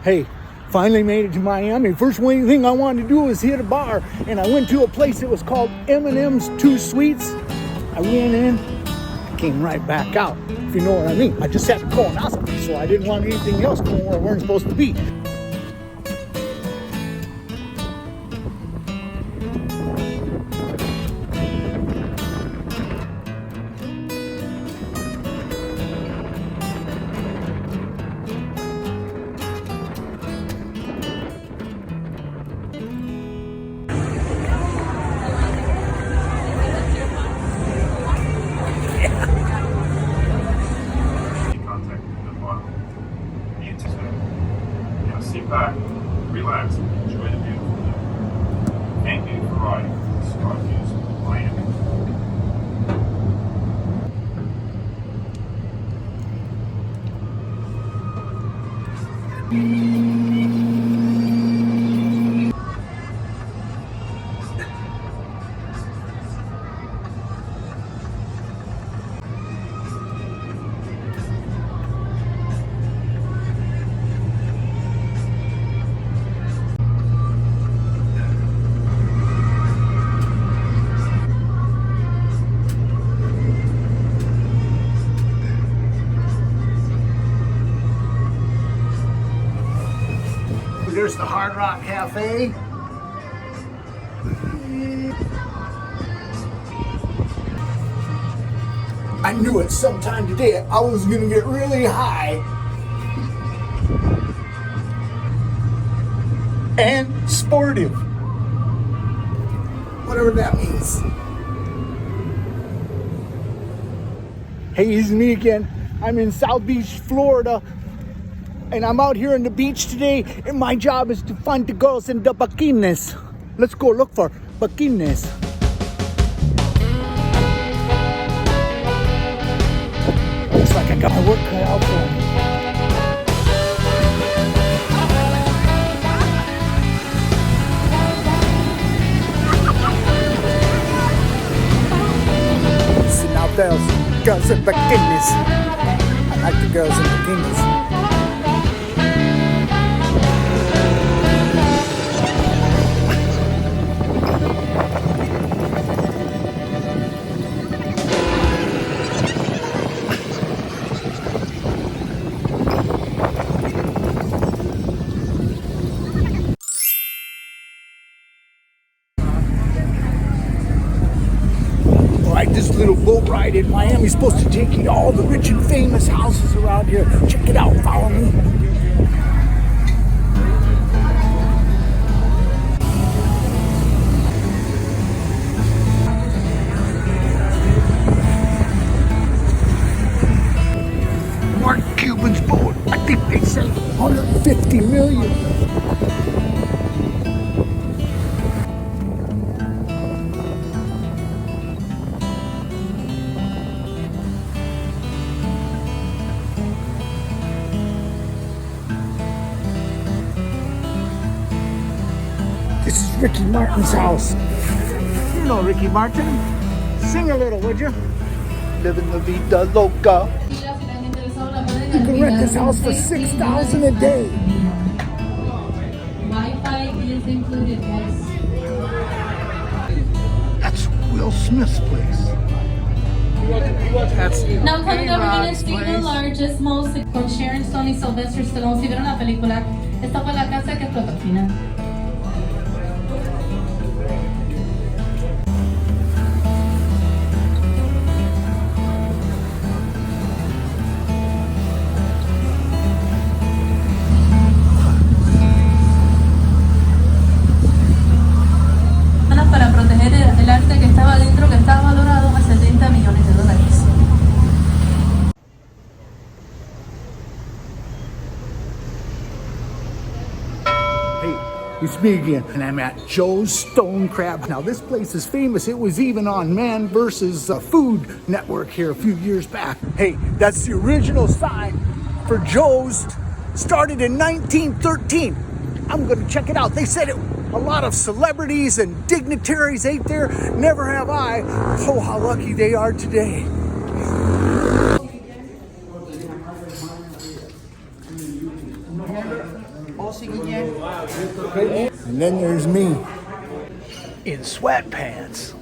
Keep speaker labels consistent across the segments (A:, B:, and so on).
A: Hey, finally made it to Miami. First thing I wanted to do was hit a bar, and I went to a place that was called M&M's Two Sweets. I went in, I came right back out, if you know what I mean. I just had a colonoscopy, so I didn't want anything else going where I weren't supposed to be.
B: Sit back, relax, enjoy the beautiful day. Thank you for riding Star News Miami.
A: There's the Hard Rock Cafe. I knew it sometime today I was gonna get really high and sportive. Whatever that means. Hey, it's me again. I'm in South Beach, Florida. And I'm out here on the beach today, and my job is to find the girls in the bikinis. Let's go look for bikinis. Looks like I got my work cut out for me. See now, there's girls in bikinis. I like the girls in bikinis. This little boat ride in Miami is supposed to take you to all the rich and famous houses around here. Check it out, follow me. Mark Cuban's boat, I think they said 150 million. This is Ricky Martin's house. You know Ricky Martin. Sing a little, would you? Living la vida loca. You can rent this house for $6,000 a day.
C: Wi-Fi is included, guys.
A: That's Will Smith's place. That's
C: Now coming over
A: A-Rod's
C: in street the
A: place.
C: largest, most con Sharon Stone y Sylvester Stallone. Si vieron la película, esta fue la casa que explotó al final. Para proteger el arte que estaba dentro, que estaba valorado a $70 millones.
A: Hey, it's me again, and I'm at Joe's Stone Crab. Now, this place is famous. It was even on Man vs. Food Network here a few years back. Hey, that's the original sign for Joe's. Started in 1913. I'm gonna check it out. They said a lot of celebrities and dignitaries ate there. Never have I. Oh, how lucky they are today. And then there's me in sweatpants.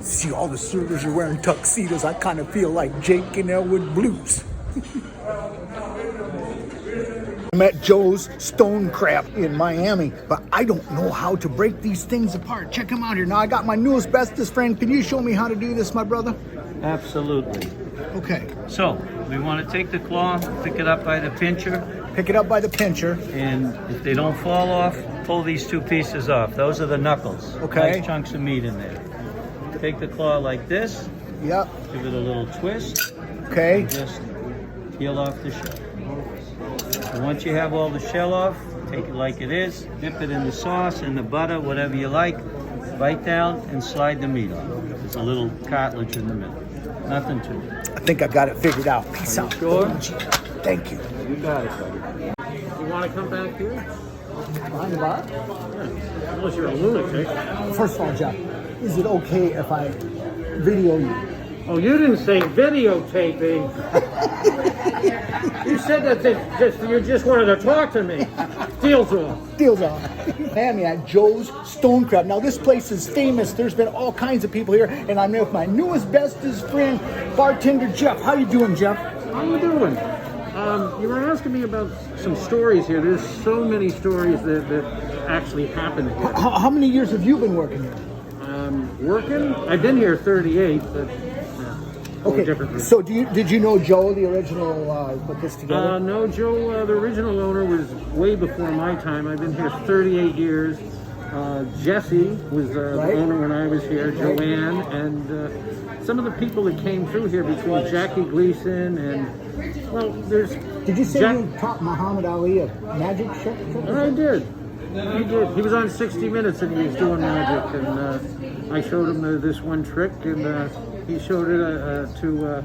A: See, all the servers are wearing tuxedos. I kind of feel like Jake in Elwood Blues. I'm at Joe's Stone Crab in Miami, but I don't know how to break these things apart. Check them out here. Now I got my newest bestest friend. Can you show me how to do this, my brother?
D: Absolutely.
A: Okay.
D: So we want to take the claw, pick it up by the pincher,
A: Pick it up by the pincher.
D: and if they don't fall off, pull these two pieces off. Those are the knuckles.
A: Okay.
D: Nice chunks of meat in there. Take the claw like this,
A: Yep.
D: give it a little twist,
A: Okay.
D: and just peel off the shell. And once you have all the shell off, take it like it is, dip it in the sauce, in the butter, whatever you like, bite down and slide the meat off. There's a little cartilage in the middle. Nothing to it.
A: I think I got it figured out. Peace out.
D: sure?
A: Thank you.
D: You got it, buddy. You want to come back here?
A: Mind what?
D: Unless you're a lunatic.
A: First of all, Jeff, is it okay if I video you?
E: Oh, you didn't say videotaping. You said that you just wanted to talk to me. Deal's off.
A: Deals on. Miami at Joe's Stone Crab. Now this place is famous. There's been all kinds of people here, and I'm here with my newest bestest friend, bartender Jeff. How you doing, Jeff?
E: How you doing? You were asking me about some stories here. There's so many stories that actually happened here.
A: How many years have you been working here?
E: Working? I've been here 38, but
A: Okay.
E: different.
A: So did you know Joe, the original, put this together?
E: No, Joe, the original owner, was way before my time. I've been here 38 years. Jesse was the
A: Right.
E: owner when I was here, Joanne, and some of the people that came through here between Jackie Gleason and, well, there's...
A: Did you say
E: Jack-
A: you taught Muhammad Ali a magic trick?
E: I did. He did. He was on 60 Minutes and he was doing magic, and I showed him this one trick, and he showed it to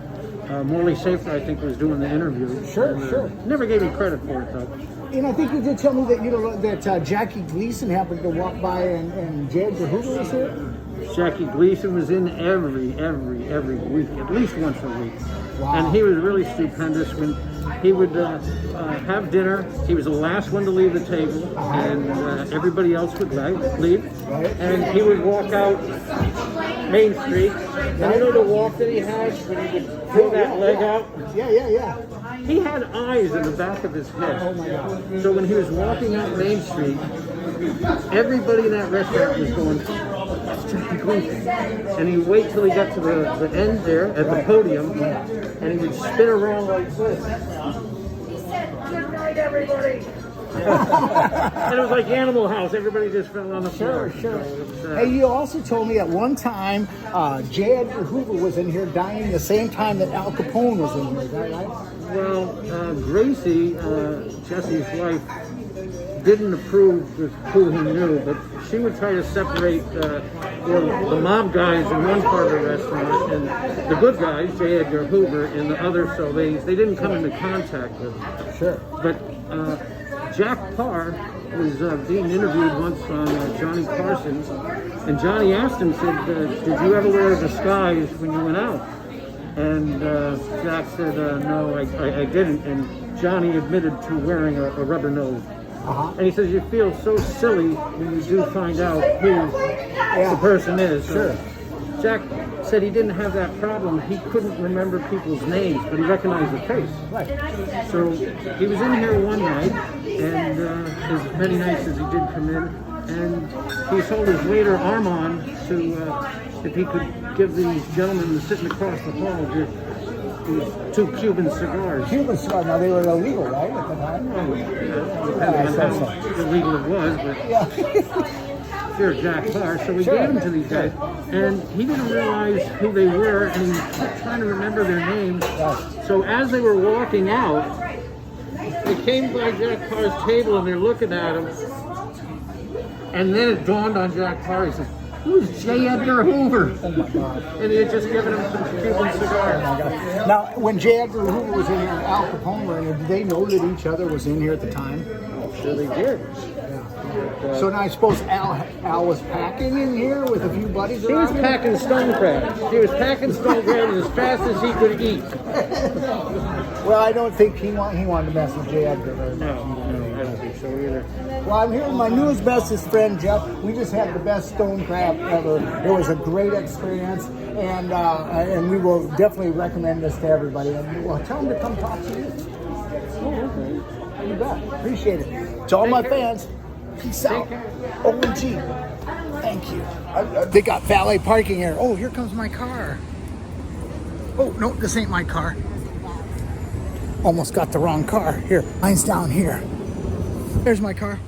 E: Morley Safer, I think, was doing the interview.
A: Sure,
E: And,
A: sure.
E: Never gave me credit for it, though.
A: And I think you did tell me that that Jackie Gleason happened to walk by and J. Edgar Hoover was here.
E: Jackie Gleason was in every week, at least once a week.
A: Wow.
E: And he was really stupendous when he would have dinner. He was the last one to leave the table, and everybody else would leave.
A: Right.
E: And he would walk out Main Street. And you know the walk that he had when he would throw that leg out?
A: Yeah.
E: He had eyes in the back of his head.
A: Oh my God.
E: So when he was walking out Main Street, everybody in that restaurant was going, "That's Jackie Gleason." And he'd wait till he got to the end there at the podium, and he would spin around like this. He said, "Good night, everybody." And it was like Animal House. Everybody just fell on the floor.
A: Sure.
E: So it's,
A: Hey, you also told me at one time J. Edgar Hoover was in here dying the same time that Al Capone was in here. Is that right?
E: Well, Gracie, Jesse's wife, didn't approve with who he knew, but she would try to separate the mob guys in one part of the restaurant and the good guys, J. Edgar Hoover, in the other, so they didn't come into contact with him.
A: Sure.
E: But Jack Parr was being interviewed once on Johnny Carson's, and Johnny asked him, said, did you ever wear a disguise when you went out? And Jack said, no, I didn't. And Johnny admitted to wearing a rubber nose. And he says, you feel so silly when you do find out who the person is.
A: Sure.
E: Jack said he didn't have that problem. He couldn't remember people's names, but he recognized the face.
A: Right.
E: So he was in here one night, and as many nights as he did come in, and he told his waiter Armand to if he could give these gentlemen sitting across the hall these 2 Cuban cigars.
A: Cuban cigar. Now they were illegal, right, at the time?
E: Depending on how illegal it was, but sure, Jack Parr. So we gave them to these guys, and he didn't realize who they were, and he kept trying to remember their names. So as they were walking out, they came by Jack Parr's table, and they're looking at him, and then it dawned on Jack Parr. He said, "Who's J. Edgar Hoover?"
A: Oh my God.
E: And he had just given him some Cuban cigars.
A: Now, when J. Edgar Hoover was in here and Al Capone were in here, did they know that each other was in here at the time?
E: So they did.
A: So now I suppose Al was packing in here with a few buddies
E: He was
A: around him?
E: packing stone crabs. He was packing stone crabs as fast as he could eat.
A: Well, I don't think he wanted to mess with J. Edgar very much.
E: No, I don't think so either.
A: Well, I'm here with my newest bestest friend, Jeff. We just had the best stone crab ever. It was a great experience, and we will definitely recommend this to everybody. And well, tell them to come talk to you.
E: Oh, okay.
A: You bet. Appreciate it. To all my fans, peace out. OMG. Thank you. They got valet parking here. Oh, here comes my car. Oh, no, this ain't my car. Almost got the wrong car. Here, mine's down here. There's my car.